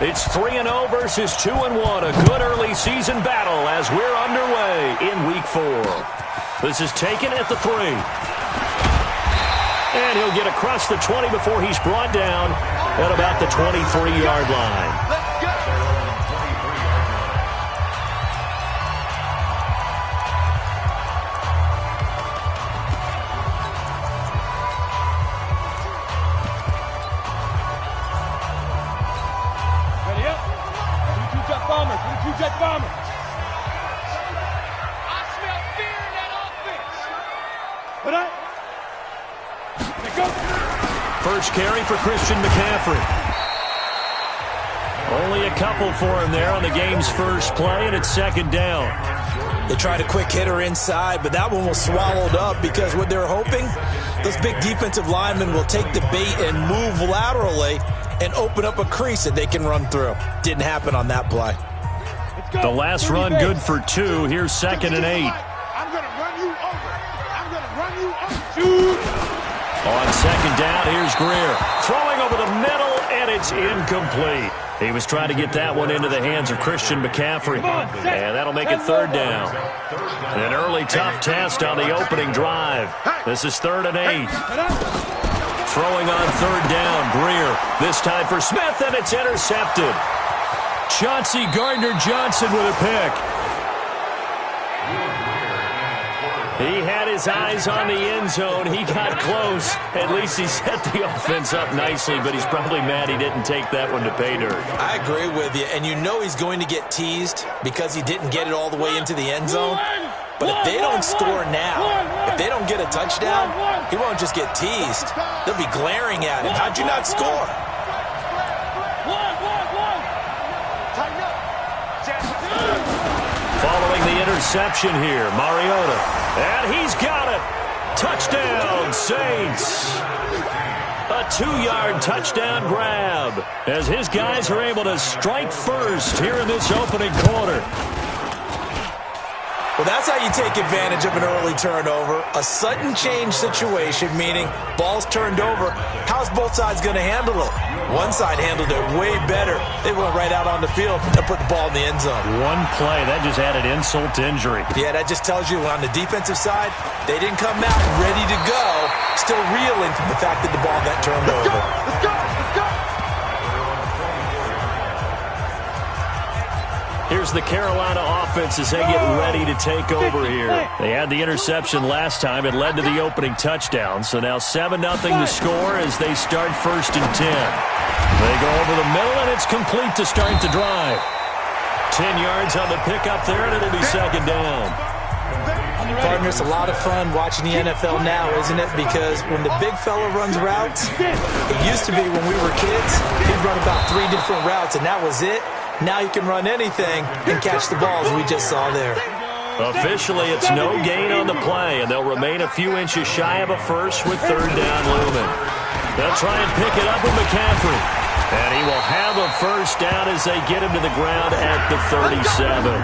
It's 3-0 versus 2-1. A good early season battle as we're underway in Week 4. This is taken at the 3. And he'll get across the 20 before he's brought down at about the 23-yard line. Let's go. Jet bombers. I smell fear in that offense. They go. First carry for Christian McCaffrey. Only a couple for him there on the game's first play, and it's second down. They tried a quick hitter inside, but that one was swallowed up because what they're hoping, those big defensive linemen will take the bait and move laterally and open up a crease that they can run through. Didn't happen on that play. The last run good for 2. Here's 2nd and 8. I'm going to run you over. I'm going to run you over. On 2nd down, here's Greer. Throwing over the middle, and it's incomplete. He was trying to get that one into the hands of Christian McCaffrey. And that'll make it 3rd down. An early tough test on the opening drive. This is 3rd and 8. Throwing on 3rd down, Greer. This time for Smith, and it's intercepted. Chauncey Gardner-Johnson with a pick. He had his eyes on the end zone. He got close. At least he set the offense up nicely, but he's probably mad he didn't take that one to pay dirt. I agree with you, and you know he's going to get teased because he didn't get it all the way into the end zone. But if they don't score now, if they don't get a touchdown, he won't just get teased. They'll be glaring at him. How'd you not score? Following the interception here, Mariota. And he's got it. Touchdown, Saints. A 2-yard touchdown grab as his guys are able to strike first here in this opening quarter. Well, that's how you take advantage of an early turnover. A sudden change situation, meaning ball's turned over. How's both sides going to handle it? One side handled it way better. They went right out on the field and put the ball in the end zone. One play, that just added insult to injury. Yeah, that just tells you on the defensive side, they didn't come out ready to go, still reeling from the fact that the ball got turned over. Let's go. Let's go. Here's the Carolina offense as they get ready to take over here. They had the interception last time. It led to the opening touchdown. So now 7-0 to score as they start 1st and 10. They go over the middle, and it's complete to start the drive. 10 yards on the pickup there, and it'll be 2nd down. Partner, it's a lot of fun watching the NFL now, isn't it? Because when the big fella runs routes, it used to be when we were kids, he'd run about 3 different routes, and that was it. Now you can run anything and catch the balls we just saw there. Officially, it's no gain on the play, and they'll remain a few inches shy of a first with 3rd down looming. They'll try and pick it up with McCaffrey. And he will have a first down as they get him to the ground at the 37.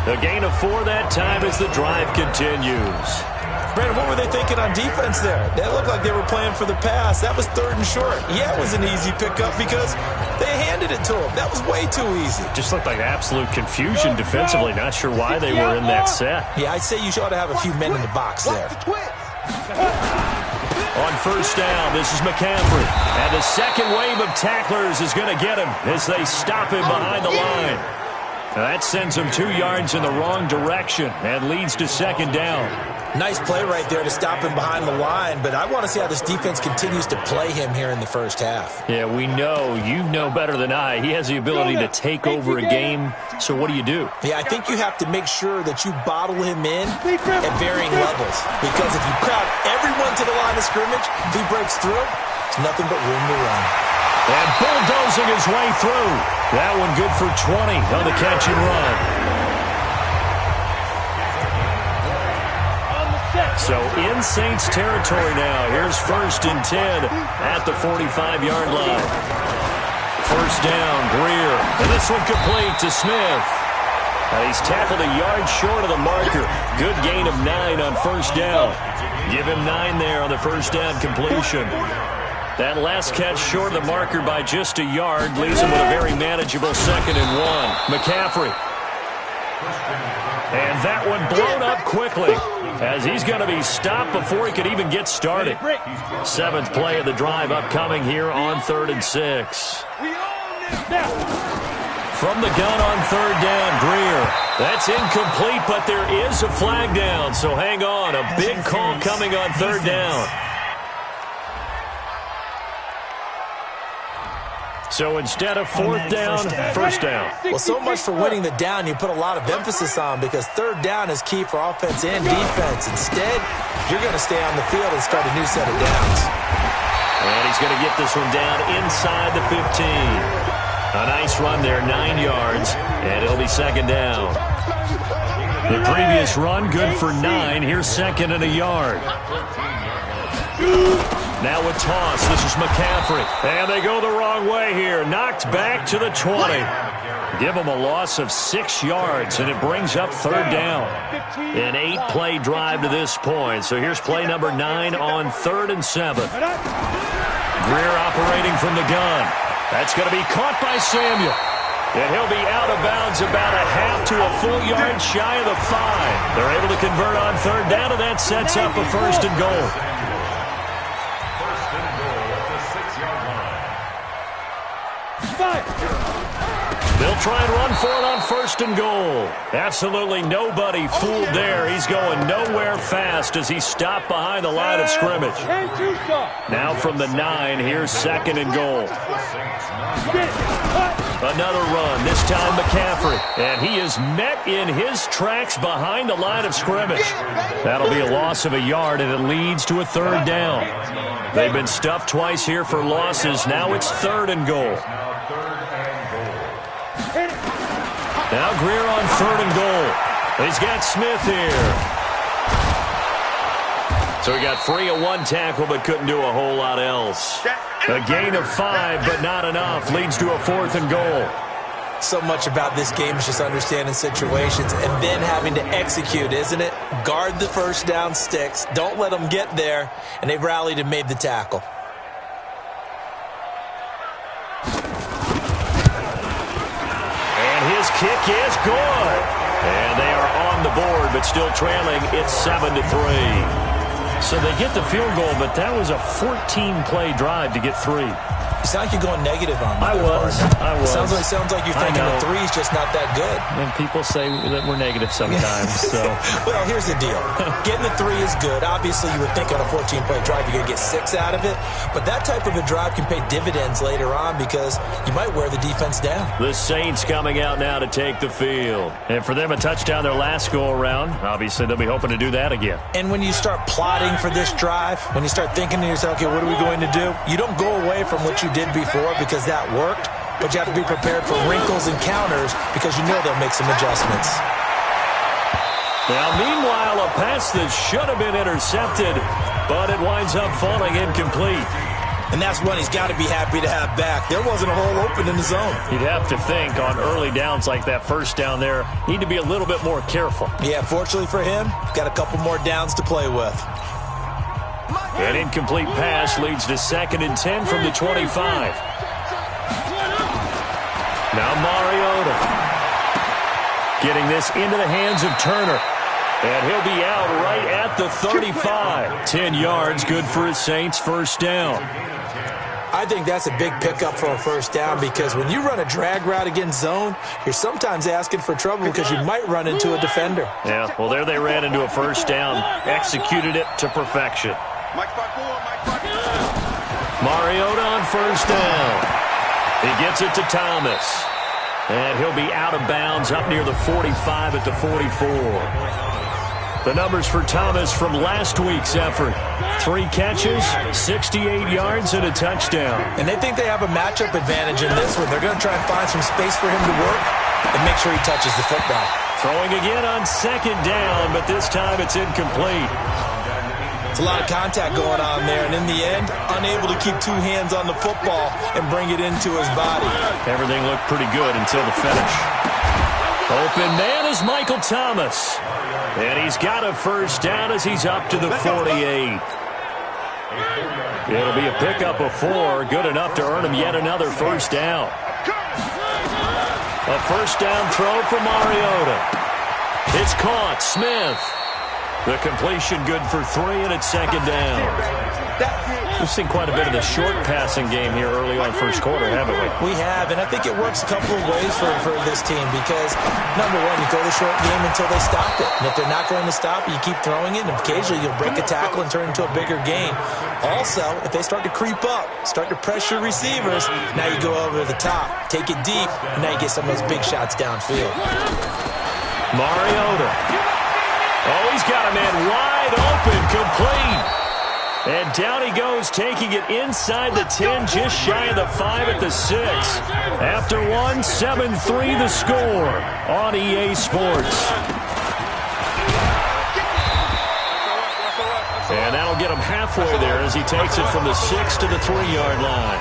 A gain of 4 that time as the drive continues. Brandon, what were they thinking on defense there? They looked like they were playing for the pass. That was 3rd and short. Yeah, it was an easy pickup because they handed it to him. That was way too easy. Just looked like absolute confusion defensively. Not sure why they were in that set. Yeah, I'd say you ought to have a few men in the box there. On 1st down, this is McCaffrey. And the second wave of tacklers is going to get him as they stop him behind the line. Now that sends him 2 yards in the wrong direction and leads to 2nd down. Nice play right there to stop him behind the line, but I want to see how this defense continues to play him here in the first half. Yeah, we know. You know better than I. He has the ability to take over a game, so what do you do? Yeah, I think you have to make sure that you bottle him in at varying levels, because if you crowd everyone to the line of scrimmage, if he breaks through, it's nothing but room to run. And bulldozing his way through. That one good for 20 on the catch and run. So in Saints territory now. Here's 1st and 10 at the 45-yard line. 1st down, Greer. And this one complete to Smith. He's tackled a yard short of the marker. Good gain of 9 on 1st down. Give him 9 there on the 1st down completion. That last catch short of the marker by just a yard leaves him with a very manageable 2nd and 1. McCaffrey. And that one blown up quickly as he's going to be stopped before he could even get started. 7th play of the drive upcoming here on 3rd and 6. From the gun on 3rd down, Greer. That's incomplete, but there is a flag down, so hang on. A big call coming on 3rd down. So instead of 4th down, 1st down. Well, so much for winning the down you put a lot of emphasis on, because 3rd down is key for offense and defense. Instead, you're going to stay on the field and start a new set of downs. And he's going to get this one down inside the 15. A nice run there, 9 yards, and it'll be 2nd down. The previous run, good for 9. Here's 2nd and a yard. Now a toss. This is McCaffrey. And they go the wrong way here. Knocked back to the 20. Give them a loss of 6 yards, and it brings up 3rd down. An 8-play drive to this point. So here's play number 9 on 3rd and 7. Greer operating from the gun. That's going to be caught by Samuel. And he'll be out of bounds about a half to a full yard shy of the 5. They're able to convert on 3rd down, and that sets up a 1st and goal. They'll try and run for it on 1st and goal. Absolutely nobody fooled there. He's going nowhere fast as he's stopped behind the line of scrimmage. Now from the 9, here's 2nd and goal. Another run, this time McCaffrey. And he is met in his tracks behind the line of scrimmage. That'll be a loss of a yard, and it leads to a 3rd down. They've been stuffed twice here for losses. Now it's 3rd and goal. Now Greer on 3rd and goal. He's got Smith here. So he got free of 1 tackle, but couldn't do a whole lot else. A gain of 5, but not enough. Leads to a 4th and goal. So much about this game is just understanding situations and then having to execute, isn't it? Guard the 1st down sticks. Don't let them get there. And they've rallied and made the tackle. His kick is good. And they are on the board, but still trailing. It's 7-3. So they get the field goal, but that was a 14-play drive to get 3. You sound like you're going negative on I that. was. Sounds like you're thinking the 3's just not that good. And people say that we're negative sometimes. So. Well, here's the deal. Getting the 3 is good. Obviously, you would think on a 14-play drive you're going to get 6 out of it. But that type of a drive can pay dividends later on because you might wear the defense down. The Saints coming out now to take the field. And for them, a touchdown their last go-around. Obviously, they'll be hoping to do that again. And when you start plotting for this drive, when you start thinking to yourself, okay, what are we going to do? You don't go away from what you did before because that worked, but you have to be prepared for wrinkles and counters because you know they'll make some adjustments. Now, meanwhile, a pass that should have been intercepted, but it winds up falling incomplete. And that's one he's got to be happy to have back. There wasn't a hole open in the zone. You'd have to think on early downs like that 1st down there, need to be a little bit more careful. Yeah, fortunately for him, got a couple more downs to play with. An incomplete pass leads to 2nd and 10 from the 25. Now Mariota getting this into the hands of Turner. And he'll be out right at the 35. 10 yards, good for his Saints, 1st down. I think that's a big pickup for a 1st down because when you run a drag route against zone, you're sometimes asking for trouble because you might run into a defender. Yeah, well, there they ran into a 1st down, executed it to perfection. Mariota on 1st down. He gets it to Thomas. And he'll be out of bounds up near the 45 at the 44. The numbers for Thomas from last week's effort. 3 catches, 68 yards, and a touchdown. And they think they have a matchup advantage in this one. They're going to try and find some space for him to work and make sure he touches the football. Throwing again on 2nd down, but this time it's incomplete. It's a lot of contact going on there, and in the end, unable to keep 2 hands on the football and bring it into his body. Everything looked pretty good until the finish. Open man is Michael Thomas. And he's got a 1st down as he's up to the 48. It'll be a pickup of 4, good enough to earn him yet another first down. A first down throw for Mariota. It's caught. Smith. The completion good for 3, and it's second down. We've seen quite a bit of the short passing game here early on first quarter, haven't we? We have, and I think it works a couple of ways for this team because, number one, you throw the short game until they stop it. And if they're not going to stop it, you keep throwing it, and occasionally you'll break a tackle and turn it into a bigger game. Also, if they start to creep up, start to pressure receivers, now you go over the top, take it deep, and now you get some of those big shots downfield. Mariota. Oh, he's got a man wide open, complete. And down he goes, taking it inside the 10, just shy of the 5 at the 6. After 1, 7-3 the score on EA Sports. And that'll get him halfway there as he takes it from the 6 to the 3-yard line.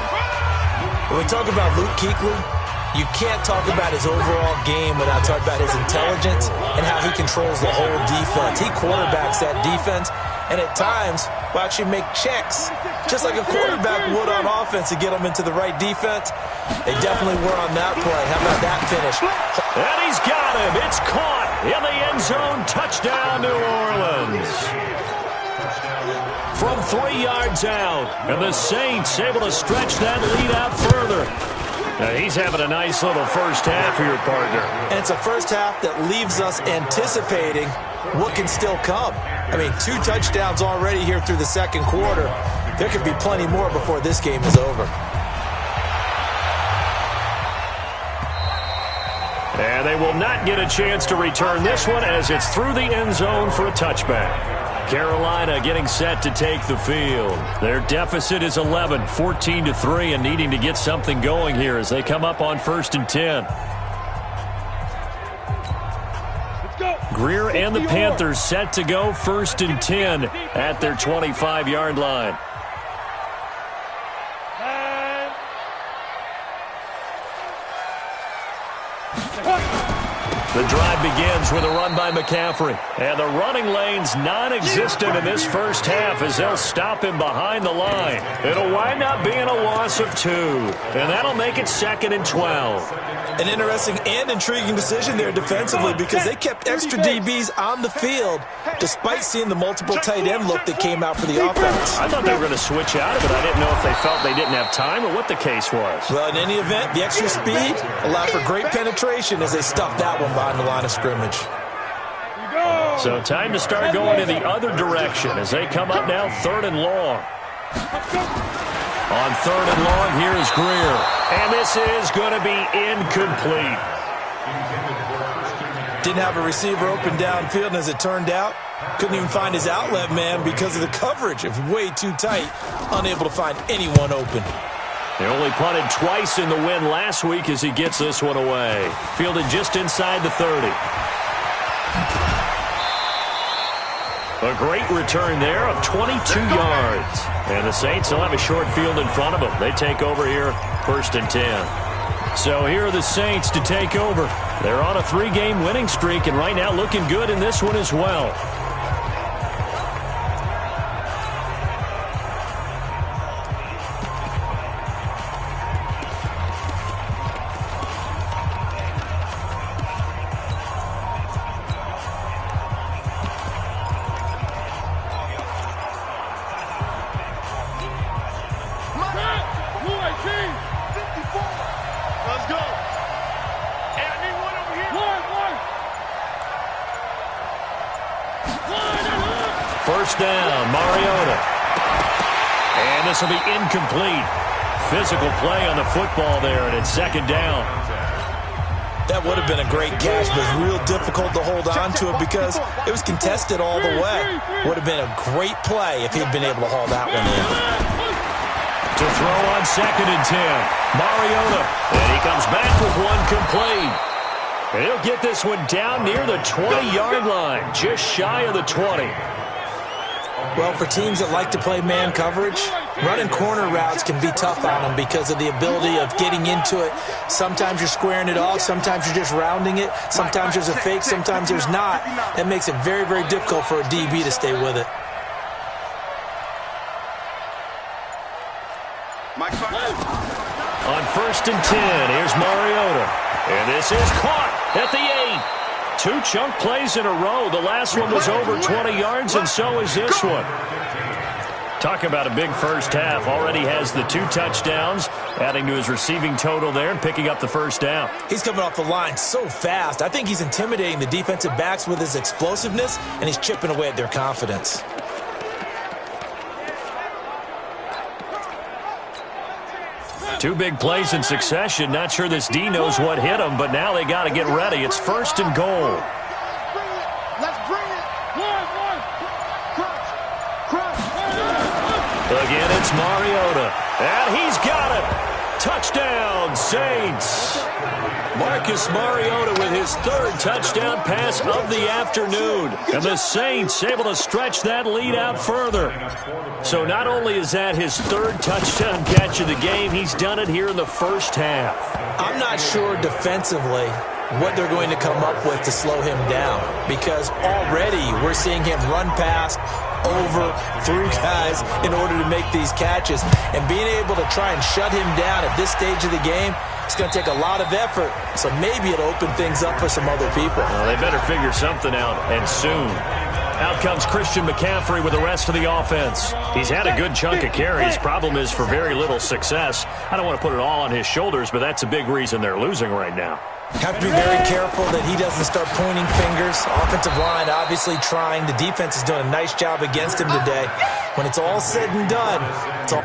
When we talk about Luke Kuechly, you can't talk about his overall game without talking about his intelligence and how he controls the whole defense. He quarterbacks that defense, and at times will actually make checks, just like a quarterback would on offense to get them into the right defense. They definitely were on that play. How about that finish? And he's got him. It's caught in the end zone. Touchdown, New Orleans. From 3 yards out, and the Saints able to stretch that lead out further. Now, he's having a nice little first half here, partner. And it's a first half that leaves us anticipating what can still come. I mean, 2 touchdowns already here through the second quarter. There could be plenty more before this game is over. And they will not get a chance to return this one as it's through the end zone for a touchback. Carolina getting set to take the field. Their deficit is 11, 14-3, and needing to get something going here as they come up on 1st and 10. Greer and the Panthers set to go 1st and 10 at their 25-yard line. The drive begins with a run by McCaffrey. And the running lane's non-existent in this first half as they'll stop him behind the line. It'll wind up being a loss of 2. And that'll make it 2nd and 12. An interesting and intriguing decision there defensively because they kept extra DBs on the field despite seeing the multiple tight end look that came out for the offense. I thought they were going to switch out of it. I didn't know if they felt they didn't have time or what the case was. Well, in any event, the extra speed allowed for great penetration as they stuffed that one behind the line of scrimmage. So time to start going in the other direction as they come up now 3rd and long. On 3rd and long, here's Greer. And this is going to be incomplete. Didn't have a receiver open downfield, and as it turned out, couldn't even find his outlet man because of the coverage. It was way too tight, unable to find anyone open. They only punted twice in the win last week as he gets this one away. Fielded just inside the 30. A great return there of 22 yards. And the Saints will have a short field in front of them. They take over here 1st and 10. So here are the Saints to take over. They're on a 3-game winning streak and right now looking good in this one as well. First down, Mariota. And this will be incomplete. Physical play on the football there, and it's 2nd down. That would have been a great catch, but real difficult to hold on to it because it was contested all the way. Would have been a great play if he'd been able to haul that one in. To throw on 2nd and 10, Mariota. And he comes back with one complete. And he'll get this one down near the 20-yard line, just shy of the 20. Well, for teams that like to play man coverage, running corner routes can be tough on them because of the ability of getting into it. Sometimes you're squaring it off. Sometimes you're just rounding it. Sometimes there's a fake. Sometimes there's not. That makes it very, very difficult for a DB to stay with it. On 1st and 10, here's Mariota. And this is caught at the 8. 2 chunk plays in a row. The last one was over 20 yards, and so is this one. Talk about a big first half. Already has the 2 touchdowns, adding to his receiving total there and picking up the first down. He's coming off the line so fast. I think he's intimidating the defensive backs with his explosiveness, and he's chipping away at their confidence. Two big plays in succession. Not sure this D knows what hit him, but now they got to get ready. It's 1st and goal. Let's bring it. Again, it's Mariota. And he's got it. Touchdown, Saints. Marcus Mariota with his 3rd touchdown pass of the afternoon. And the Saints able to stretch that lead out further. So not only is that his 3rd touchdown catch of the game, he's done it here in the first half. I'm not sure defensively what they're going to come up with to slow him down, because already we're seeing him run past, over, through guys in order to make these catches. And being able to try and shut him down at this stage of the game, it's going to take a lot of effort. So maybe it'll open things up for some other people. Well, they better figure something out, and soon. Out comes Christian McCaffrey with the rest of the offense. He's had a good chunk of carries. Problem is for very little success. I don't want to put it all on his shoulders, but that's a big reason they're losing right now. Have to be very careful that he doesn't start pointing fingers. Offensive line obviously trying. The defense is doing a nice job against him today. When it's all said and done, it's all...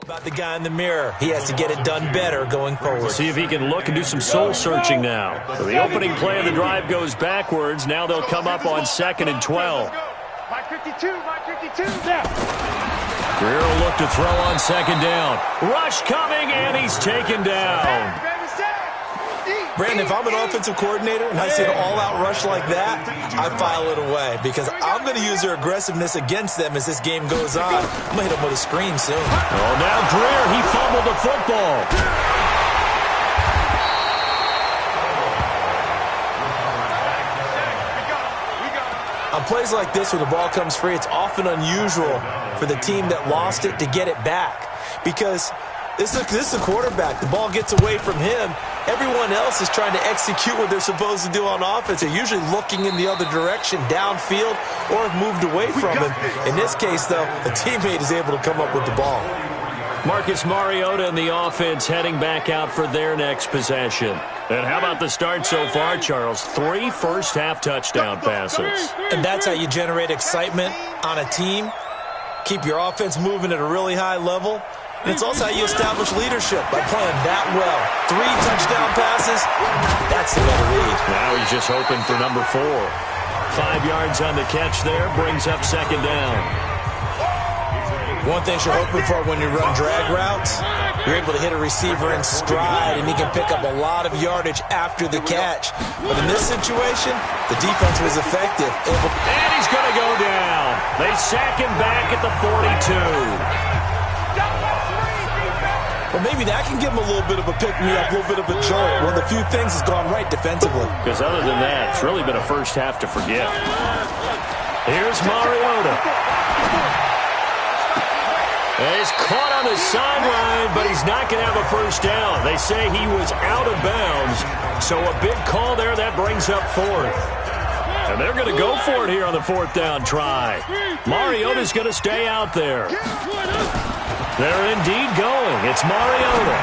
About the guy in the mirror. He has to get it done better going forward. See if he can look and do some soul searching now. So the opening play of the drive goes backwards. Now they'll come up on 2nd and 12. My 52, there. Greer will look to throw on 2nd down. Rush coming, and he's taken down. Brandon, if I'm an offensive coordinator and I see an all-out rush like that, I file it away because I'm going to use their aggressiveness against them as this game goes on. I'm going to hit them with a screen soon. Oh, now Greer, he fumbled the football. On plays like this where the ball comes free, it's often unusual for the team that lost it to get it back because this is the quarterback. The ball gets away from him. Everyone else is trying to execute what they're supposed to do on offense. They're usually looking in the other direction, downfield, or have moved away from him. In this case, though, a teammate is able to come up with the ball. Marcus Mariota and the offense heading back out for their next possession. And how about the start so far, Charles? 3 first-half touchdown passes. And that's how you generate excitement on a team. Keep your offense moving at a really high level. And it's also how you establish leadership by playing that well. 3 touchdown passes, that's the way to lead. Now he's just hoping for number 4. 5 yards on the catch there, brings up 2nd down. One thing you're hoping for when you run drag routes, you're able to hit a receiver in stride, and he can pick up a lot of yardage after the catch. But in this situation, the defense was effective. And he's going to go down. They sack him back at the 42. Well, maybe that can give him a little bit of a pick-me-up, a little bit of a jolt. Well, the few things has gone right defensively. Because other than that, it's really been a first half to forget. Here's Mariota. And he's caught on the sideline, but he's not going to have a first down. They say he was out of bounds. So a big call there. That brings up 4th. And they're going to go for it here on the 4th down try. Mariota's going to stay out there. They're indeed going. It's Mariota.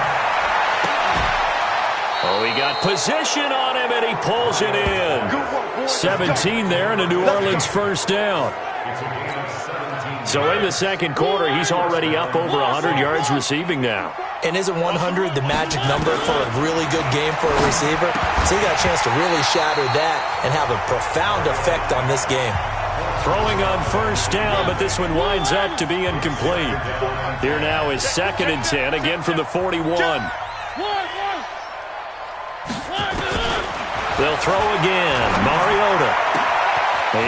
Oh, he got position on him, and he pulls it in. 17 there, and a New Orleans first down. So in the second quarter, he's already up over 100 yards receiving now. And isn't 100 the magic number for a really good game for a receiver? So he got a chance to really shatter that and have a profound effect on this game. Throwing on first down, but this one winds up to be incomplete. Here now is 2nd and 10, again from the 41. They'll throw again. Mariota.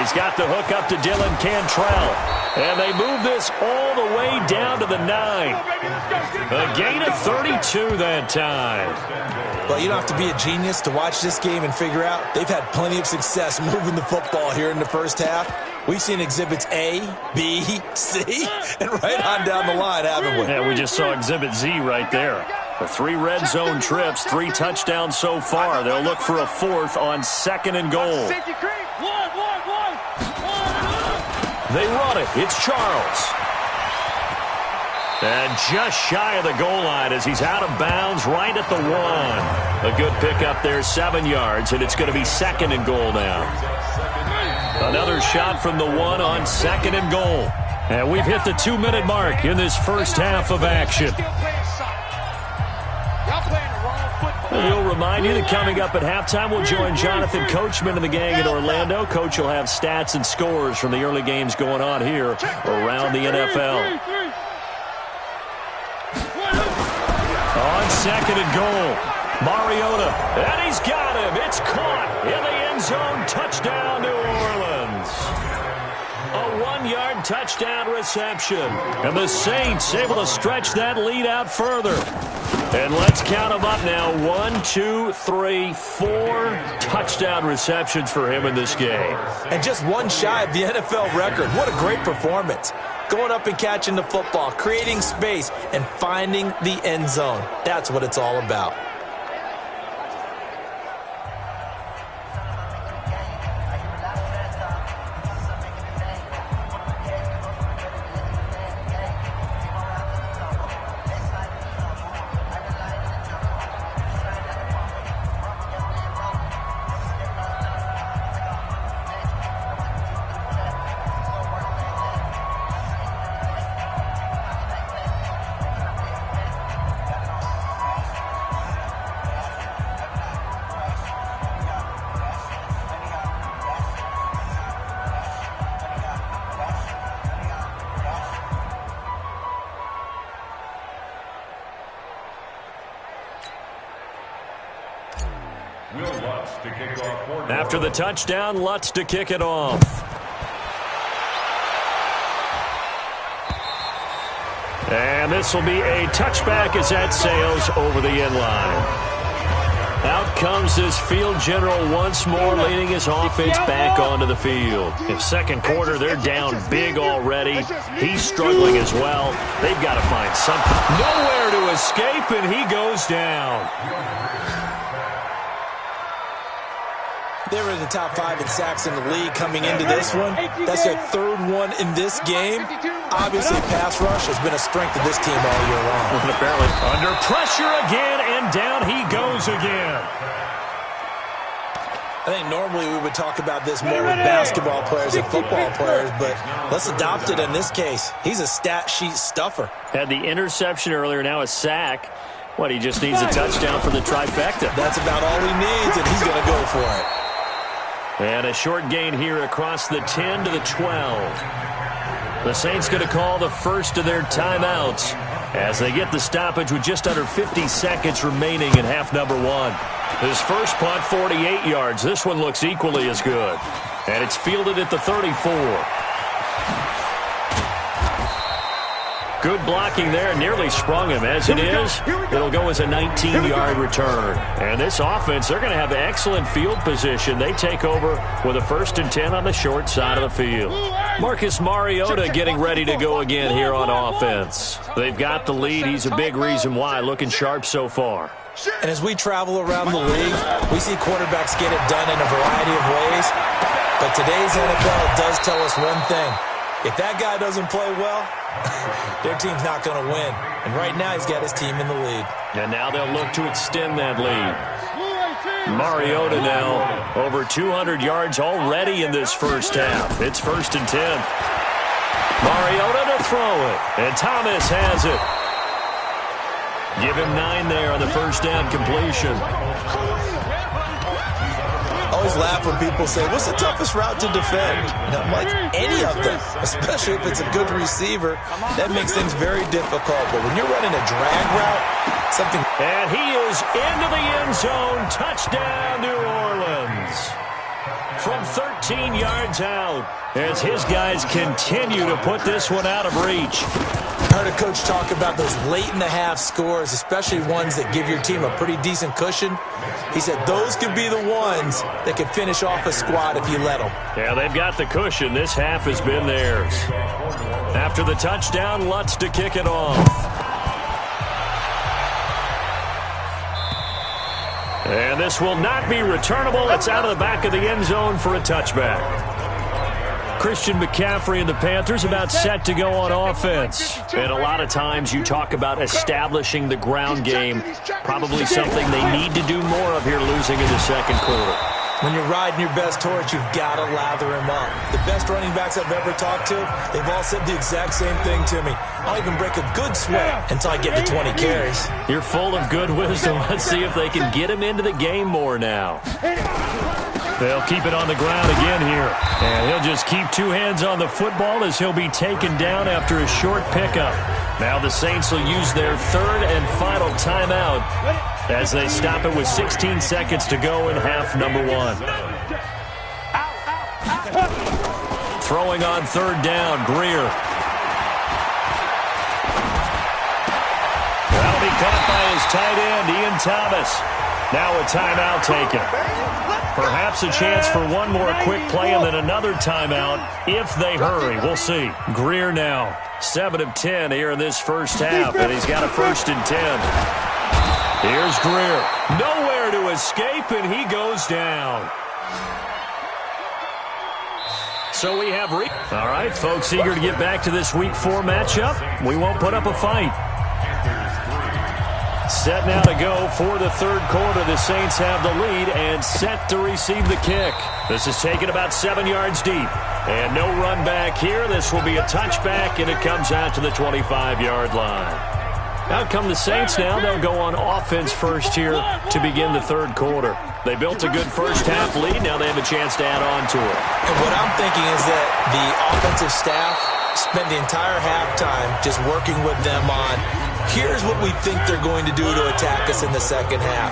He's got the hook up to Dylan Cantrell. And they move this all the way down to the 9. A gain of 32 that time. Well, you don't have to be a genius to watch this game and figure out they've had plenty of success moving the football here in the first half. We've seen exhibits A, B, C, and right on down the line, haven't we? Yeah, we just saw exhibit Z right there. The 3 red zone trips, 3 touchdowns so far. They'll look for a 4th on 2nd and goal. They run it. It's Charles. And just shy of the goal line as he's out of bounds right at the 1. A good pickup there, 7 yards, and it's going to be 2nd and goal now. Another shot from the 1 on 2nd and goal. And we've hit the 2-minute mark in this first half of action. We'll remind you that coming up at halftime, we'll join Jonathan Coachman and the gang in Orlando. Coach will have stats and scores from the early games going on here around the NFL. On 2nd and goal, Mariota, and he's got him. It's caught in the end zone. Touchdown, New Orleans. A 1-yard touchdown reception. And the Saints able to stretch that lead out further. And let's count them up now. 1, 2, 3, 4 touchdown receptions for him in this game. And just one shy of the NFL record. What a great performance. Going up and catching the football, creating space, and finding the end zone. That's what it's all about. After the touchdown, Lutz to kick it off. And this will be a touchback as that sails over the end line. Out comes this field general once more, leading his offense back onto the field. In second quarter, they're down big already. He's struggling as well. They've got to find something. Nowhere to escape, and he goes down. They were in the top 5 in sacks in the league coming into this one. That's their 3rd one in this game. Obviously, pass rush has been a strength of this team all year long. And apparently under pressure again, and down he goes again. I think normally we would talk about this more with basketball players and football players, but let's adopt it in this case. He's a stat sheet stuffer. Had the interception earlier, now a sack. What, he just needs a touchdown for the trifecta. That's about all he needs, and he's going to go for it. And a short gain here across the 10 to the 12. The Saints going to call the first of their timeouts as they get the stoppage with just under 50 seconds remaining in half number 1. His first punt, 48 yards. This one looks equally as good. And it's fielded at the 34. Good blocking there, nearly sprung him. As it is, it'll go as a 19-yard return. And this offense, they're going to have excellent field position. They take over with a 1st and 10 on the short side of the field. Marcus Mariota getting ready to go again here on offense. They've got the lead. He's a big reason why, looking sharp so far. And as we travel around the league, we see quarterbacks get it done in a variety of ways. But today's NFL does tell us one thing. If that guy doesn't play well, their team's not going to win. And right now he's got his team in the lead. And now they'll look to extend that lead. Mariota now over 200 yards already in this first half. It's 1st and 10. Mariota to throw it. And Thomas has it. Give him 9 there on the first down completion. I always laugh when people say, what's the toughest route to defend? And I'm like, any of them, especially if it's a good receiver. That makes things very difficult. But when you're running a drag route, something... And he is into the end zone. Touchdown, New Orleans. From 13 yards out, as his guys continue to put this one out of reach. I heard a coach talk about those late-in-the-half scores, especially ones that give your team a pretty decent cushion. He said those could be the ones that could finish off a squad if you let them. Yeah, they've got the cushion. This half has been theirs. After the touchdown, Lutz to kick it off. And this will not be returnable. It's out of the back of the end zone for a touchback. Christian McCaffrey and the Panthers about set to go on offense. And a lot of times you talk about establishing the ground game. Probably something they need to do more of here losing in the second quarter. When you're riding your best horse, you've got to lather him up. The best running backs I've ever talked to, they've all said the exact same thing to me. I'll even break a good sweat until I get to 20 carries. You're full of good wisdom. Let's see if they can get him into the game more now. They'll keep it on the ground again here. And he'll just keep 2 hands on the football as he'll be taken down after a short pickup. Now the Saints will use their 3rd and final timeout as they stop it with 16 seconds to go in half number 1. Throwing on 3rd down, Greer. That'll be caught by his tight end, Ian Thomas. Now a timeout taken. Perhaps a chance for one more quick play and then another timeout if they hurry. We'll see. Greer now, 7 of 10 here in this first half, and he's got a 1st and 10. Here's Greer. Nowhere to escape, and he goes down. So we have... All right, folks, eager to get back to this Week 4 matchup. We won't put up a fight. Set now to go for the 3rd quarter. The Saints have the lead and set to receive the kick. This is taken about 7 yards deep. And no run back here. This will be a touchback, and it comes out to the 25-yard line. Out come the Saints now. They'll go on offense first here to begin the 3rd quarter. They built a good first half lead. Now they have a chance to add on to it. And what I'm thinking is that the offensive staff spent the entire halftime just working with them on, here's what we think they're going to do to attack us in the second half.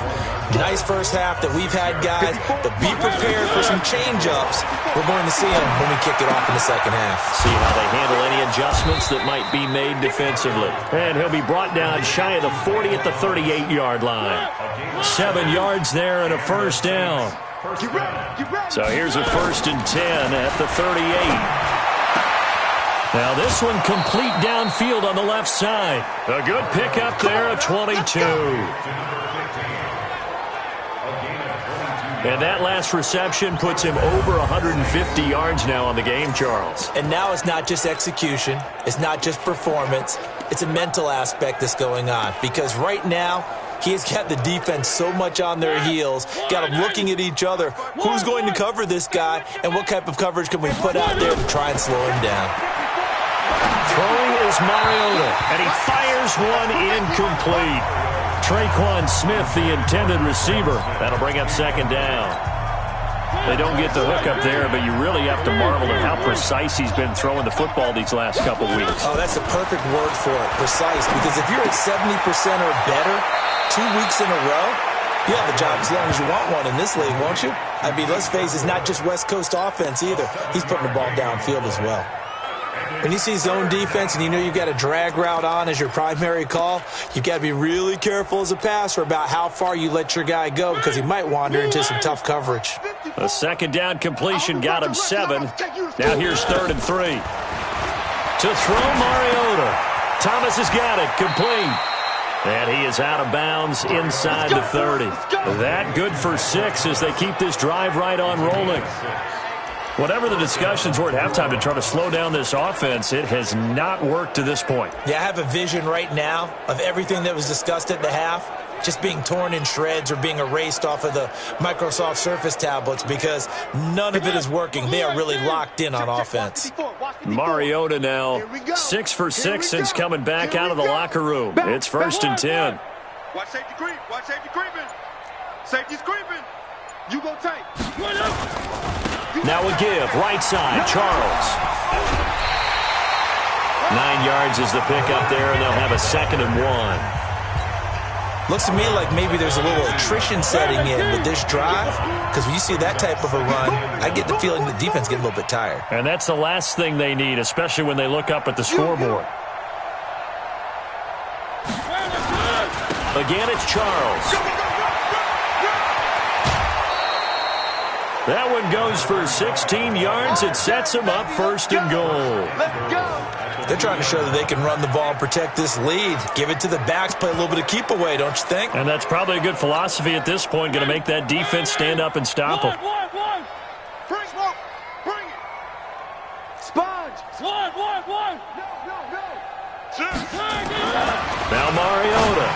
Nice first half that we've had, guys, but be prepared for some change-ups. We're going to see them when we kick it off in the second half. See how they handle any adjustments that might be made defensively. And he'll be brought down shy of the 40 at the 38-yard line. 7 yards there and a 1st down. So here's a 1st and 10 at the 38. Now this one complete downfield on the left side. A good pickup there at 22. And that last reception puts him over 150 yards now on the game, Charles. And now it's not just execution. It's not just performance. It's a mental aspect that's going on. Because right now, he's got the defense so much on their heels, got them looking at each other. Who's going to cover this guy, and what type of coverage can we put out there to try and slow him down? Throwing is Mariota, and he fires one incomplete. Traquan Smith, the intended receiver. That'll bring up 2nd down. They don't get the hook up there, but you really have to marvel at how precise he's been throwing the football these last couple weeks. Oh, that's a perfect word for it, precise, because if you're at 70% or better 2 weeks in a row, you have a job as long as you want one in this league, won't you? I mean, let's face it, it's not just West Coast offense either. He's putting the ball downfield as well. When you see zone defense and you know you've got a drag route on as your primary call, you've got to be really careful as a passer about how far you let your guy go because he might wander into some tough coverage. A 2nd down completion got him 7. Now here's 3rd and 3. To throw Mariota. Thomas has got it. Complete. And he is out of bounds inside the 30. That good for 6 as they keep this drive right on rolling. Whatever the discussions were at halftime to try to slow down this offense, it has not worked to this point. Yeah, I have a vision right now of everything that was discussed at the half just being torn in shreds or being erased off of the Microsoft Surface tablets because none of it is working. They are really locked in on offense. Mariota now 6 for 6 since coming back out of the locker room. It's 1st and 10. Watch safety creep. Watch safety creeping. Safety's creeping. You go tight. Now a give, right side, Charles. 9 yards is the pickup there, and they'll have a 2nd and 1. Looks to me like maybe there's a little attrition setting in with this drive, because when you see that type of a run, I get the feeling the defense getting a little bit tired. And that's the last thing they need, especially when they look up at the scoreboard. Again, it's Charles. That one goes for 16 yards. It sets him up 1st and goal. Let's go. They're trying to show that they can run the ball and protect this lead. Give it to the backs, play a little bit of keep away, don't you think? And that's probably a good philosophy at this point, going to make that defense stand up and stop them. Bring smoke. Bring it. Sponge. One. No. Now Mariota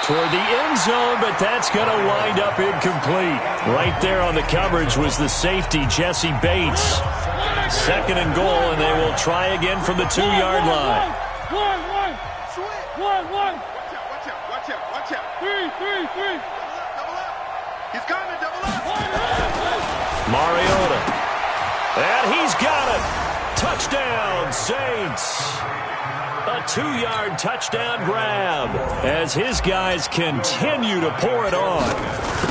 toward the end zone, but that's going to wind up incomplete. Right there on the coverage was the safety, Jesse Bates. 2nd and goal, and they will try again from the 2-yard line. One. Watch out. Three. Double up. He's coming. Double up. Mariota. And he's got it. Touchdown, Saints. A 2-yard touchdown grab as his guys continue to pour it on.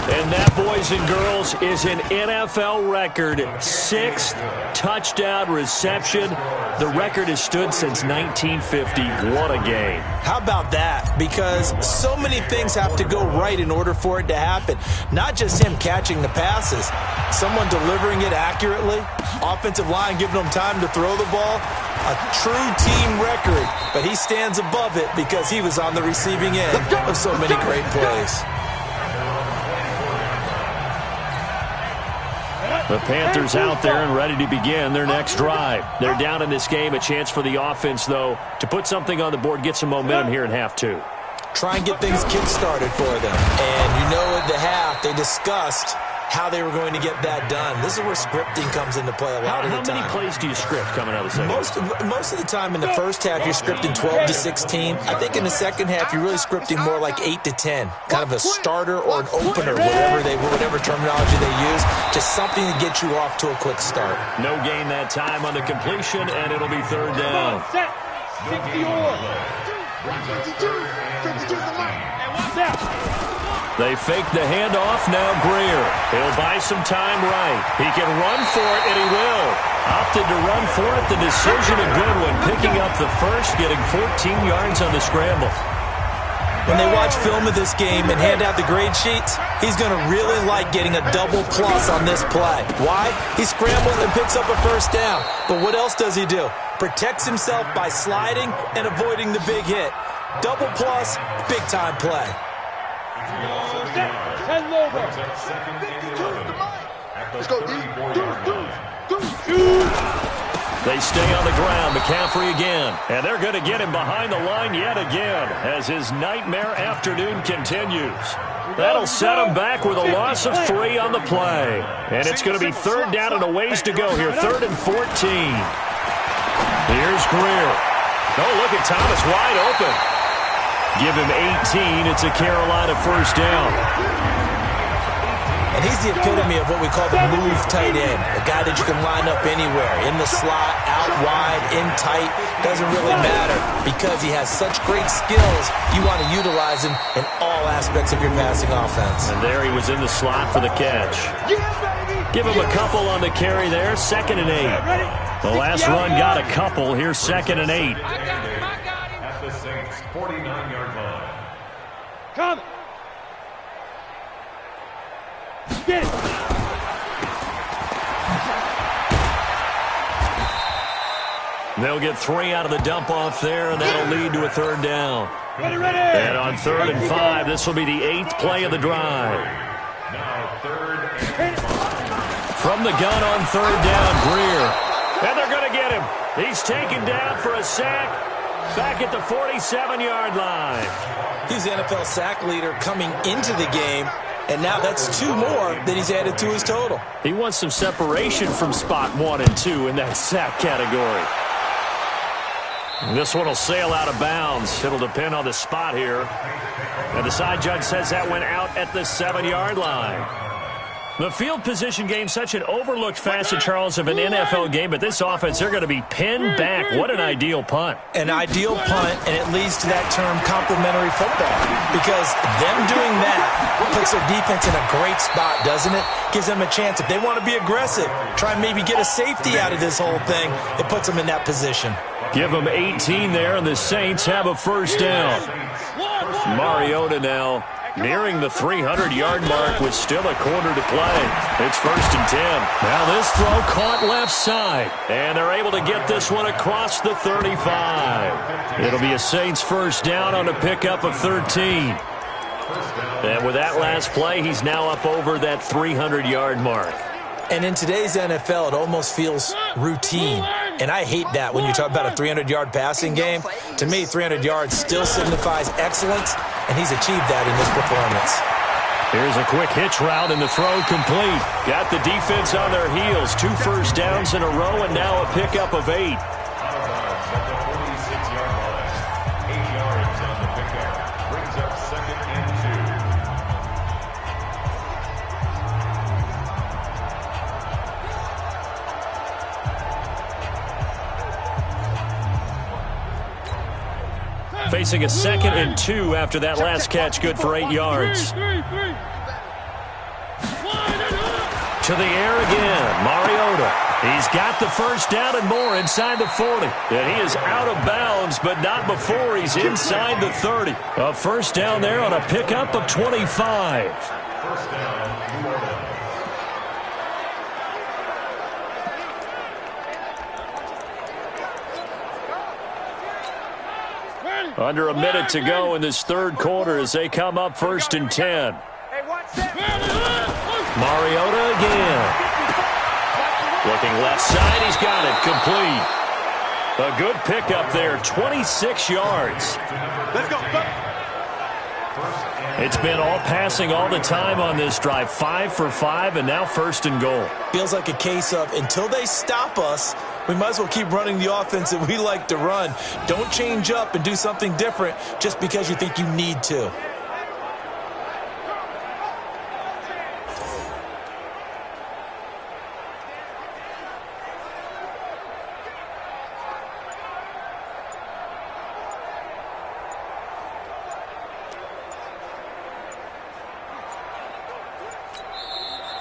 And that, boys and girls, is an NFL record 6th touchdown reception. The record has stood since 1950. What a game. How about that? Because so many things have to go right in order for it to happen. Not just him catching the passes. Someone delivering it accurately. Offensive line giving them time to throw the ball. A true team record. But he stands above it because he was on the receiving end of so many great plays. The Panthers out there and ready to begin their next drive. They're down in this game. A chance for the offense, though, to put something on the board, get some momentum here in half 2. Try and get things kick-started for them. And you know at the half, they discussed how they were going to get that done. This is where scripting comes into play a lot of the time. How many plays do you script coming out of the second? Most of the time in the first half, you're scripting 12 to 16. I think in the second half, you're really scripting more like 8 to 10. Kind of a starter or an opener, whatever terminology they use. Just something to get you off to a quick start. No gain that time on the completion, and it'll be 3rd down. Set. 60 or. 52's the line. And watch out. They fake the handoff. Now Greer. He'll buy some time right. He can run for it, and he will. Opted to run for it. The decision a good one. Picking up the first, getting 14 yards on the scramble. When they watch film of this game and hand out the grade sheets, he's going to really like getting a double plus on this play. Why? He scrambles and picks up a first down. But what else does he do? Protects himself by sliding and avoiding the big hit. Double plus, big-time play. Let's go, D. They stay on the ground. McCaffrey again. And they're going to get him behind the line yet again as his nightmare afternoon continues. That'll set him back with a loss of 3 on the play. And it's going to be 3rd down and a ways to go here. 3rd and 14. Here's Greer. Oh, look at Thomas wide open. Give him 18. It's a Carolina first down. And he's the epitome of what we call the move tight end. A guy that you can line up anywhere. In the slot, out wide, in tight. Doesn't really matter because he has such great skills. You want to utilize him in all aspects of your passing offense. And there he was in the slot for the catch. Give him a couple on the carry there. 2nd and 8. The last run got a couple. Here's 2nd and 8. I got him. At the Saints' 49-yard line. Come. Get it. They'll get 3 out of the dump-off there, and that'll lead to a 3rd down. Ready. And on 3rd and 5, this will be the 8th play of the drive. Now 3rd and 5. From the gun on third down, Greer. And they're going to get him. He's taken down for a sack back at the 47-yard line. He's the NFL sack leader coming into the game, and now that's 2 more that he's added to his total. He wants some separation from spot 1 and 2 in that sack category. This one will sail out of bounds. It'll depend on the spot here. And the side judge says that went out at the 7-yard line. The field position game, such an overlooked facet, Charles, of an NFL game, but this offense, they're going to be pinned back. What an ideal punt. An ideal punt, and it leads to that term complementary football, because them doing that puts their defense in a great spot, doesn't it? Gives them a chance. If they want to be aggressive, try and maybe get a safety out of this whole thing, it puts them in that position. Give them 18 there, and the Saints have a first down. Mariota now nearing the 300-yard mark with still a quarter to play. It's first and 10. Now this throw caught left side, and they're able to get this one across the 35. It'll be a Saints first down on a pickup of 13. And with that last play, he's now up over that 300-yard mark. And in today's NFL, it almost feels routine. And I hate that when you talk about a 300-yard passing game. To me, 300 yards still signifies excellence, and he's achieved that in this performance. Here's a quick hitch route, and the throw complete. Got the defense on their heels. 2 first downs in a row, and now a pickup of 8. Facing a 2nd and 2 after that last catch, good for 8 yards. To the air again, Mariota. He's got the first down and more inside the 40. And he is out of bounds, but not before he's inside the 30. A first down there on a pickup of 25. First down. Under a minute to go in this third quarter as they come up first and 10. Mariota again. Looking left side, he's got it, complete. A good pickup there, 26 yards. Let's go. It's been all passing all the time on this drive. 5 for 5, and now first and goal. Feels like a case of until they stop us, we might as well keep running the offense that we like to run. Don't change up and do something different just because you think you need to.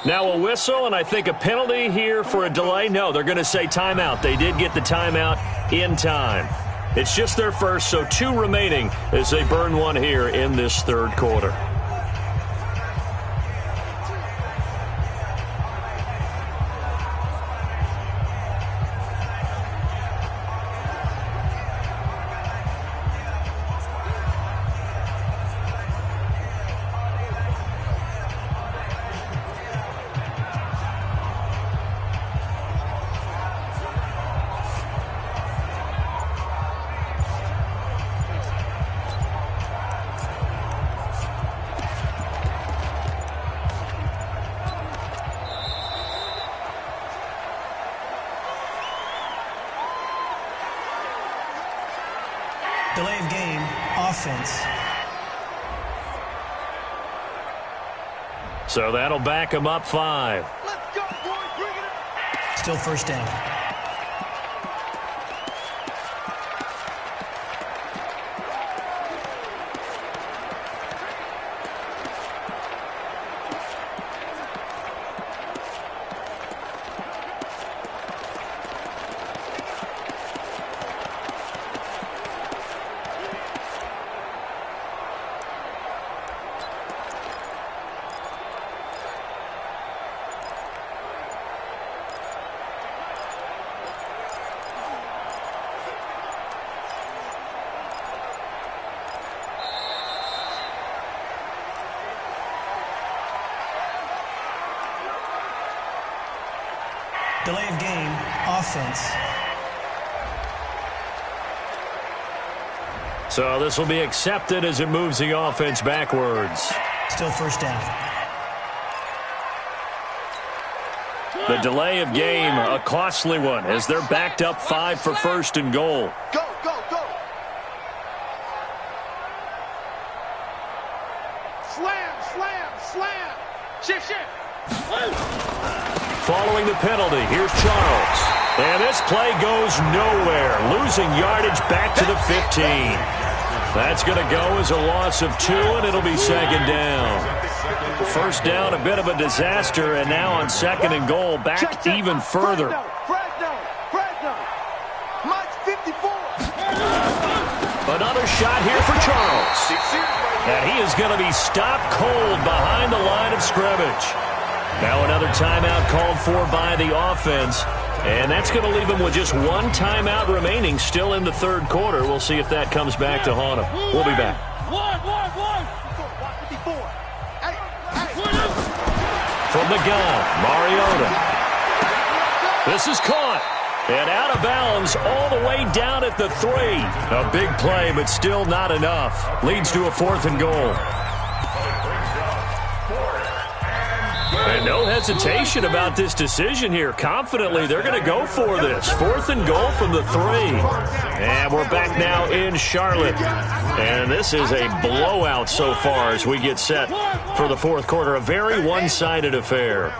Now a whistle, and I think a penalty here for a delay. No, they're going to say timeout. They did get the timeout in time. It's just their first, so 2 remaining as they burn one here in this third quarter. Delay of game, offense. So that'll back them up 5. Let's go, boys. Bring it up. Still first down. Delay of game, offense. So this will be accepted as it moves the offense backwards. Still first down. The delay of game, a costly one, as they're backed up 5 for first and goal. Go, go, go. Slam, slam, slam. Shift, shift. Following the penalty, here's Charles. And this play goes nowhere, losing yardage back to the 15. That's going to go as a loss of 2, and it'll be second down. First down, a bit of a disaster, and now on second and goal, back even further. Fresno. Mike 54. Another shot here for Charles. And he is going to be stopped cold behind the line of scrimmage. Now another timeout called for by the offense. And that's going to leave him with just one timeout remaining still in the third quarter. We'll see if that comes back to haunt him. We'll be back. From the gun, Mariota. This is caught. And out of bounds all the way down at the 3. A big play, but still not enough. Leads to a 4th and goal. And no hesitation about this decision here. Confidently, they're going to go for this. 4th and goal from the 3. And we're back now in Charlotte. And this is a blowout so far as we get set for the fourth quarter. A very one-sided affair.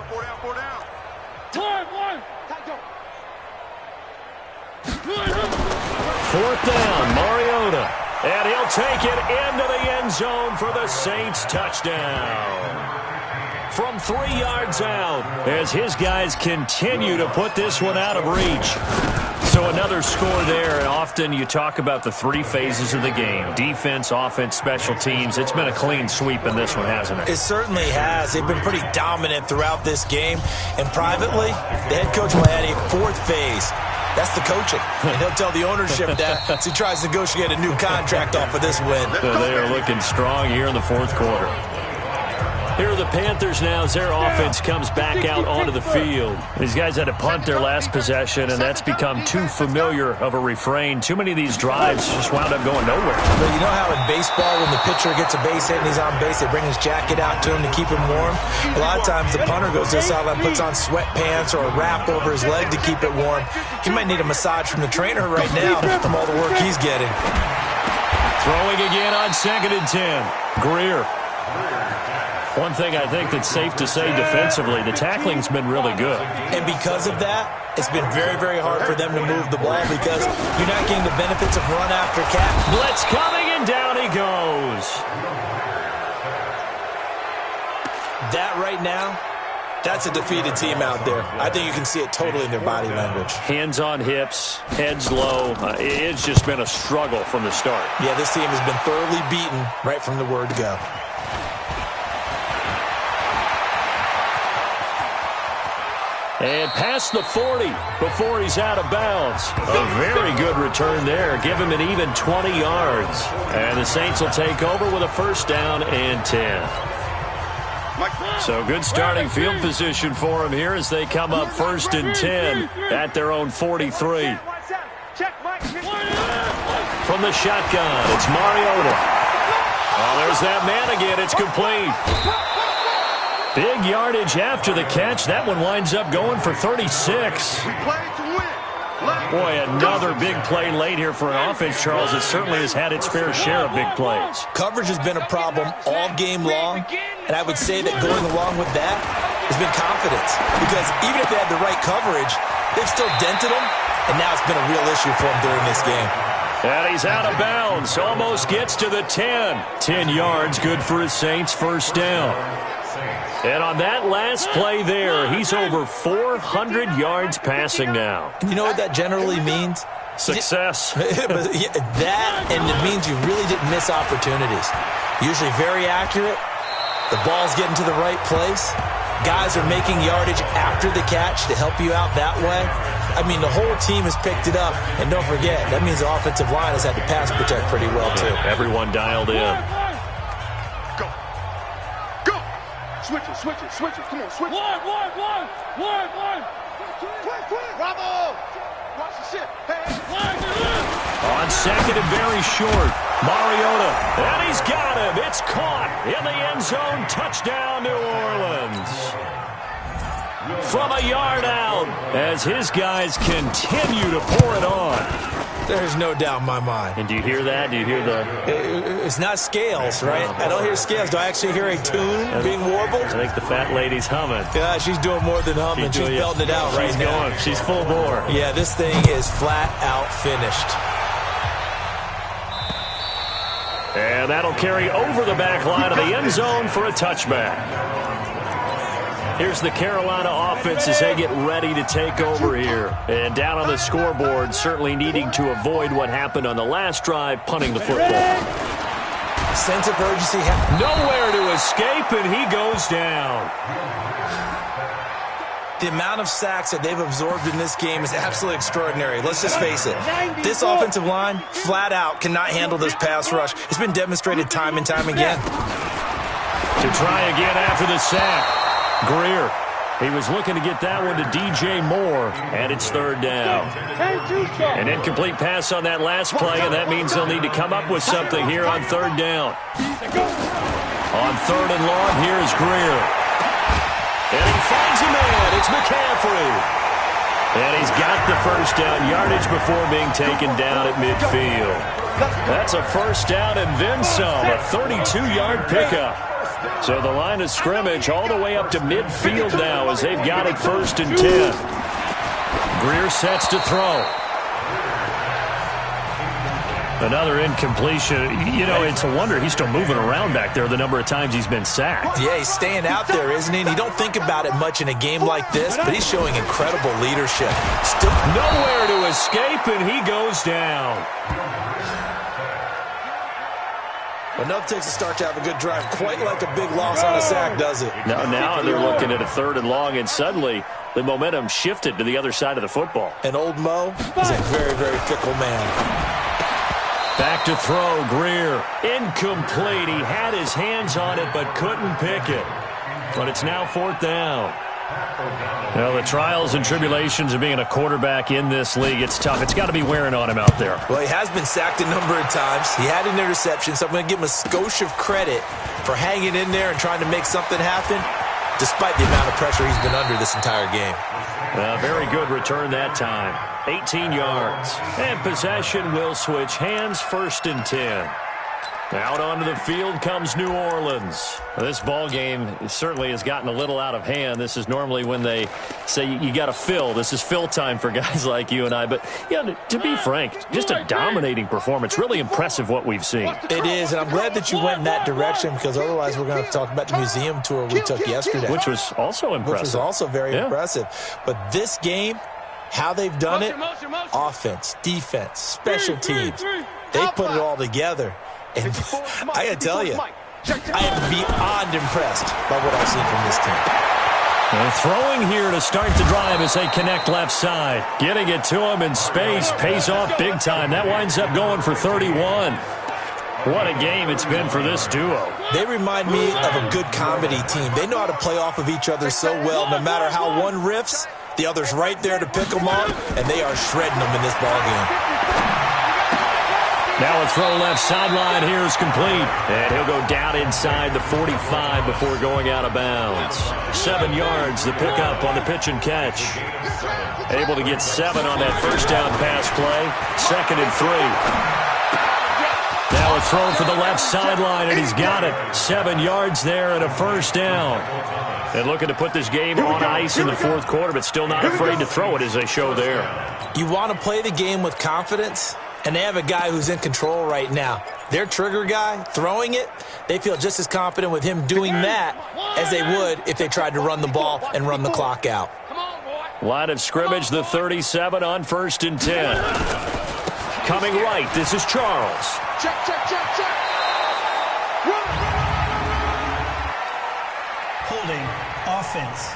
Fourth down, Mariota. And he'll take it into the end zone for the Saints touchdown. From 3 yards out as his guys continue to put this one out of reach. So another score there, and often you talk about the 3 phases of the game. Defense, offense, special teams. It's been a clean sweep in this one, hasn't it? It certainly has. They've been pretty dominant throughout this game. And privately, the head coach will add a 4th phase. That's the coaching. And he'll tell the ownership that as he tries to negotiate a new contract off of this win. So they are looking strong here in the fourth quarter. Here are the Panthers now as their offense comes back out onto the field. These guys had to punt their last possession, and that's become too familiar of a refrain. Too many of these drives just wound up going nowhere. But you know how in baseball, when the pitcher gets a base hit and he's on base, they bring his jacket out to him to keep him warm? A lot of times the punter goes to the sideline, puts on sweatpants or a wrap over his leg to keep it warm. He might need a massage from the trainer right now from all the work he's getting. Throwing again on 2nd and 10. Greer. One thing I think that's safe to say defensively, the tackling's been really good. And because of that, it's been very, very hard for them to move the ball because you're not getting the benefits of run after catch. Blitz coming, and down he goes. That right now, that's a defeated team out there. I think you can see it totally in their body language. Hands on hips, heads low. It's just been a struggle from the start. Yeah, this team has been thoroughly beaten right from the word go. And past the 40 before he's out of bounds. A very good return there. Give him an even 20 yards. And the Saints will take over with a first down and 10. So good starting field position for him here as they come up 1st and 10 at their own 43. From the shotgun, it's Mariota. Oh, there's that man again. It's complete. Big yardage after the catch. That one winds up going for 36. Boy, another big play late here for an offense, Charles. It certainly has had its fair share of big plays. Coverage has been a problem all game long, and I would say that going along with that has been confidence. Because even if they had the right coverage, they've still dented them, and now it's been a real issue for them during this game. And he's out of bounds. Almost gets to the 10. 10 yards, good for his Saints first down. And on that last play there, he's over 400 yards passing now. You know what that generally means? Success. That, and it means you really didn't miss opportunities. Usually very accurate. The ball's getting to the right place. Guys are making yardage after the catch to help you out that way. I mean, the whole team has picked it up. And don't forget, that means the offensive line has had to pass protect pretty well, too. Everyone dialed in. Switch it. Come on, switch it. One. Bravo! Watch the shit. On second and very short, Mariota, and he's got him. It's caught in the end zone. Touchdown, New Orleans. From a yard out, as his guys continue to pour it on. There's no doubt in my mind. And do you hear that? Do you hear the... It's not scales, right? I don't hear scales. Do I actually hear a tune being warbled? I think the fat lady's humming. Yeah, she's doing more than humming. She's belting it out right now. She's full bore. Yeah, this thing is flat out finished. And that'll carry over the back line of the end zone for a touchback. Here's the Carolina offense as they get ready to take over here. And down on the scoreboard, certainly needing to avoid what happened on the last drive, punting the football. Sense of urgency. Nowhere to escape, and he goes down. The amount of sacks that they've absorbed in this game is absolutely extraordinary. Let's just face it. This offensive line, flat out, cannot handle this pass rush. It's been demonstrated time and time again. To try again after the sack. Greer, he was looking to get that one to DJ Moore, and it's third down. An incomplete pass on that last play, and that means they'll need to come up with something here on third down. On third and long, here's Greer. And he finds a man. It's McCaffrey. And he's got the first down yardage before being taken down at midfield. That's a first down and then some, a 32-yard pickup. So the line of scrimmage all the way up to midfield now as they've got it first and 10. Greer sets to throw. Another incompletion. You know, it's a wonder he's still moving around back there the number of times he's been sacked. Yeah, he's staying out there, isn't he? And you don't think about it much in a game like this, but he's showing incredible leadership. Still nowhere to escape, and he goes down. Enough takes a start to have a good drive. Quite like a big loss on a sack, does it? Now they're looking at a third and long, and suddenly the momentum shifted to the other side of the football. And old Mo is a very, very fickle man. Back to throw, Greer. Incomplete. He had his hands on it but couldn't pick it. But it's now fourth down. Well, the trials and tribulations of being a quarterback in this league, it's tough. It's got to be wearing on him out there. Well, he has been sacked a number of times. He had an interception, so I'm going to give him a skosh of credit for hanging in there and trying to make something happen, despite the amount of pressure he's been under this entire game. Very good return that time. 18 yards. And possession will switch hands, first and 10. Out onto the field comes New Orleans. This ball game certainly has gotten a little out of hand. This is normally when they say you got to fill. This is fill time for guys like you and I. But, you know, to be frank, just a dominating performance. Really impressive what we've seen. It is, and I'm glad that you went in that direction because otherwise we're going to talk about the museum tour we took yesterday. Which was also impressive. Which was also very impressive. But this game, how they've done it, offense, defense, special teams, they put it all together. And I got to tell you, I am beyond impressed by what I've seen from this team. And throwing here to start the drive as they connect left side. Getting it to him in space pays off big time. That winds up going for 31. What a game it's been for this duo. They remind me of a good comedy team. They know how to play off of each other so well. No matter how one riffs, the other's right there to pick them off, and they are shredding them in this ballgame. Now a throw left sideline here is complete. And he'll go down inside the 45 before going out of bounds. 7 yards, the pickup on the pitch and catch. Able to get 7 on that first down pass play. 2nd and 3. Now a throw for the left sideline, and he's got it. 7 yards there and a first down. And looking to put this game on ice in the fourth quarter, but still not afraid to throw it as they show there. You want to play the game with confidence? And they have a guy who's in control right now. Their trigger guy, throwing it, they feel just as confident with him doing that as they would if they tried to run the ball and run the clock out. Line of scrimmage, the 37 on 1st and 10. Coming right, this is Charles. Check. Holding offense.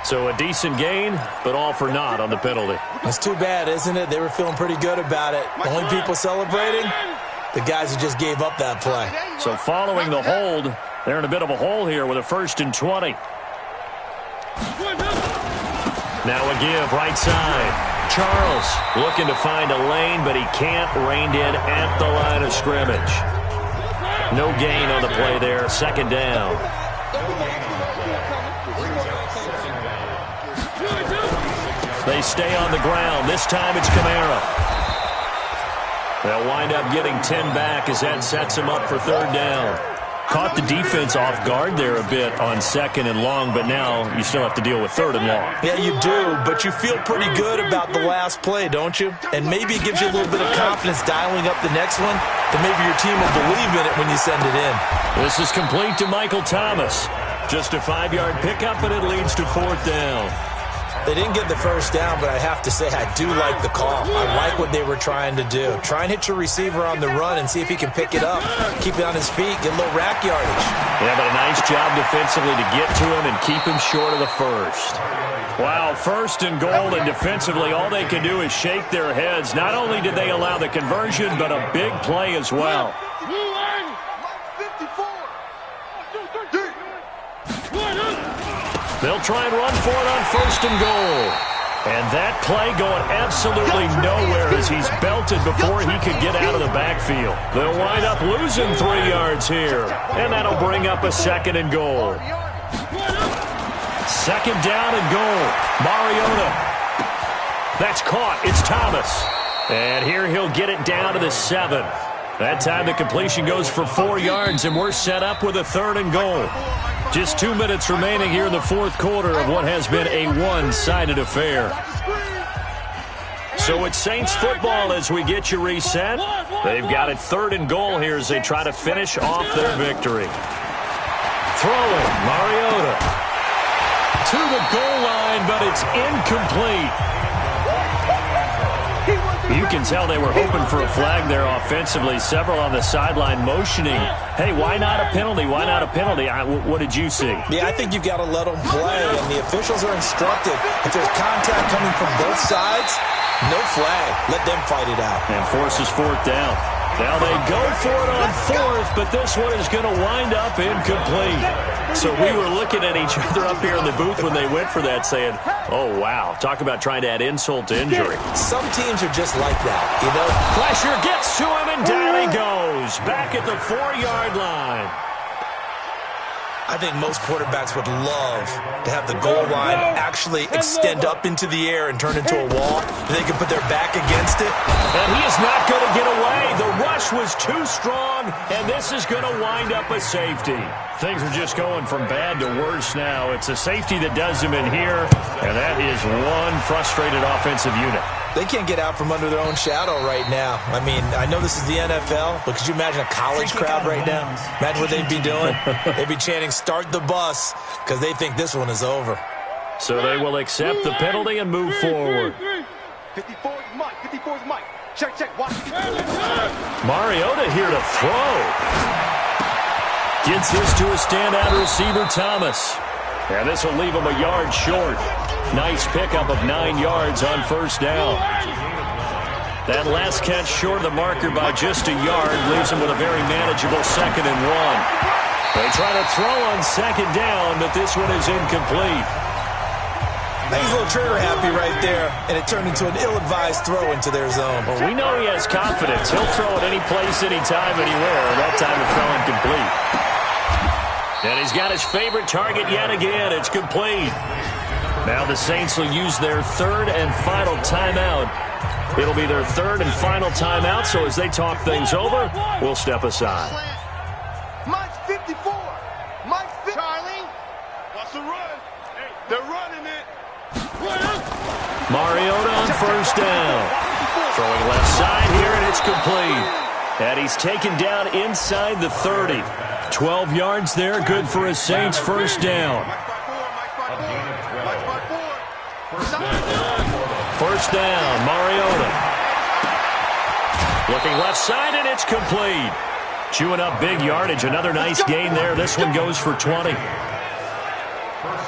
So a decent gain, but all for naught on the penalty. It's too bad, isn't it? They were feeling pretty good about it. The only people celebrating, the guys who just gave up that play. So following the hold, They're in a bit of a hole here with a 1st and 20. Now a give right side. Charles looking to find a lane, but he can't. Reined in at the line of scrimmage. No gain on the play there. 2nd down. They stay on the ground. This time it's Kamara. They'll wind up getting 10 back as that sets them up for 3rd down. Caught the defense off guard there a bit on 2nd and long, but now you still have to deal with 3rd and long. Yeah, you do, but you feel pretty good about the last play, don't you? And maybe it gives you a little bit of confidence dialing up the next one, that maybe your team will believe in it when you send it in. This is complete to Michael Thomas. Just a 5-yard pickup, and it leads to 4th down. They didn't get the 1st down, but I have to say I do like the call. I like what they were trying to do. Try and hit your receiver on the run and see if he can pick it up, keep it on his feet, get a little rack yardage. Yeah, but a nice job defensively to get to him and keep him short of the 1st. Wow, 1st and goal, and defensively all they can do is shake their heads. Not only did they allow the conversion, but a big play as well. They'll try and run for it on 1st and goal. And that play going absolutely nowhere as he's belted before he could get out of the backfield. They'll wind up losing 3 yards here. And that'll bring up a 2nd and goal. 2nd down and goal. Mariota. That's caught. It's Thomas. And here he'll get it down to the 7. That time the completion goes for 4 yards, and we're set up with a 3rd and goal. Just 2 minutes remaining here in the 4th quarter of what has been a one-sided affair. So it's Saints football as we get you reset. They've got it 3rd and goal here as they try to finish off their victory. Throwing, Mariota. To the goal line, but it's incomplete. You can tell they were hoping for a flag there offensively. Several on the sideline motioning, hey, why not a penalty? Why not a penalty? What did you see? Yeah, I think you've got to let them play, and the officials are instructed. If there's contact coming from both sides, no flag. Let them fight it out. And forces 4th down. Now they go for it on 4th, but this one is going to wind up incomplete. So we were looking at each other up here in the booth when they went for that saying, oh, wow, talk about trying to add insult to injury. Some teams are just like that, you know. Pressure gets to him, and down he goes. Back at the 4-yard line. I think most quarterbacks would love to have the goal line actually extend up into the air and turn into a wall. They can put their back against it. And he is not going to get away. The rush was too strong, and this is going to wind up a safety. Things are just going from bad to worse now. It's a safety that does him in here, and that is one frustrated offensive unit. They can't get out from under their own shadow right now. I mean, I know this is the NFL, but could you imagine a college crowd right now? Imagine what they'd be doing. They'd be chanting, start the bus, because they think this one is over. So they will accept the penalty and move forward. 54 is Mike. 54 is Mike. Check, check. Watch. Mariota here to throw. Gets his to a standout receiver, Thomas. And this will leave him a yard short. Nice pickup of 9 yards on 1st down. That last catch short of the marker by just a yard leaves him with a very manageable 2nd and 1. They try to throw on 2nd down, but this one is incomplete. He's a little trigger happy right there, and it turned into an ill-advised throw into their zone. Well, we know he has confidence. He'll throw it any place, anytime, anywhere. That time it fell incomplete. And he's got his favorite target yet again. It's complete. Now the Saints will use their 3rd and final timeout. It'll be their 3rd and final timeout, so as they talk things over, we'll step aside. Mike's 54. Mike's 50. Charlie. What's the run? Hey, they're running it. Mariota on 1st down. Throwing left side here, and it's complete. And he's taken down inside the 30. 12 yards there, good for a Saints 1st down. 1st down, Mariota. Looking left side, and it's complete. Chewing up big yardage. Another nice gain there. This one goes for 20.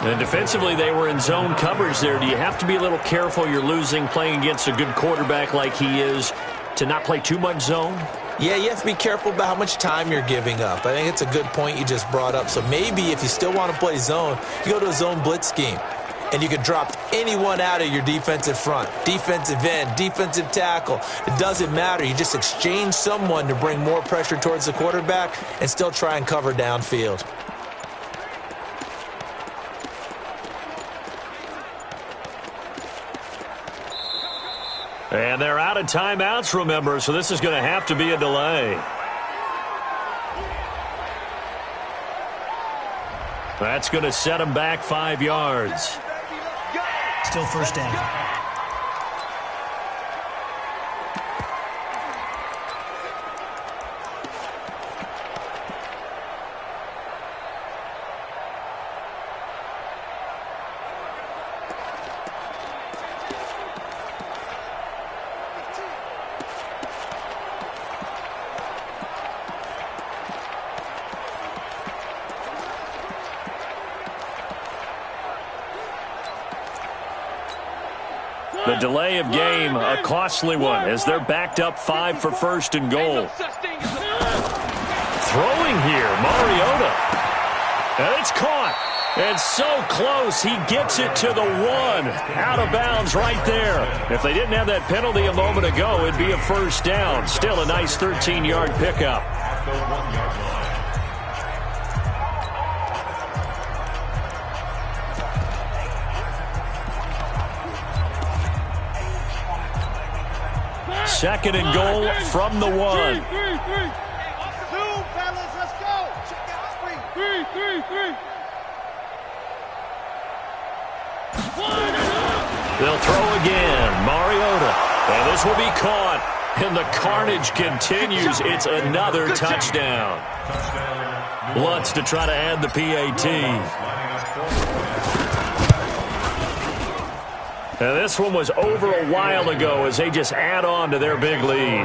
And defensively, they were in zone coverage there. Do you have to be a little careful? You're losing, playing against a good quarterback like he is, to not play too much zone? Yeah, you have to be careful about how much time you're giving up. I think it's a good point you just brought up. So maybe if you still want to play zone, you go to a zone blitz scheme. And you can drop anyone out of your defensive front, defensive end, defensive tackle. It doesn't matter. You just exchange someone to bring more pressure towards the quarterback and still try and cover downfield. And they're out of timeouts, remember, so this is going to have to be a delay. That's going to set them back 5 yards. Still first down. The delay of game, a costly one, as they're backed up 5 for first and goal. Throwing here, Mariota. And it's caught. And so close, he gets it to the 1. Out of bounds right there. If they didn't have that penalty a moment ago, it'd be a first down. Still a nice 13-yard pickup. Second and goal from the 1. Two, fellas, let's go. Check out three. They'll throw again. Mariota. And this will be caught. And the carnage continues. It's another touchdown. Lutz to try to add the PAT. And this one was over a while ago as they just add on to their big lead.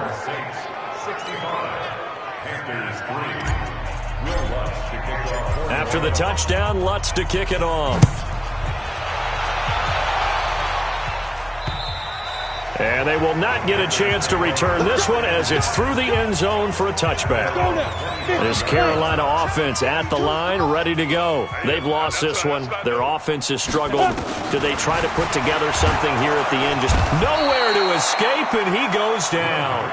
After the touchdown, Lutz to kick it off. And they will not get a chance to return this one as it's through the end zone for a touchback. This Carolina offense at the line, ready to go. They've lost this one. Their offense has struggled. Do they try to put together something here at the end? Just nowhere to escape, and he goes down.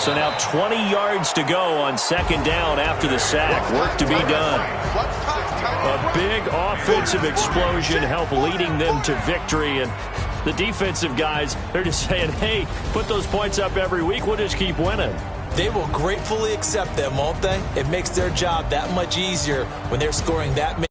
So now 20 yards to go on second down after the sack. Work to be done. A big offensive explosion helped leading them to victory. And the defensive guys, they're just saying, hey, put those points up every week. We'll just keep winning. They will gratefully accept them, won't they? It makes their job that much easier when they're scoring that many.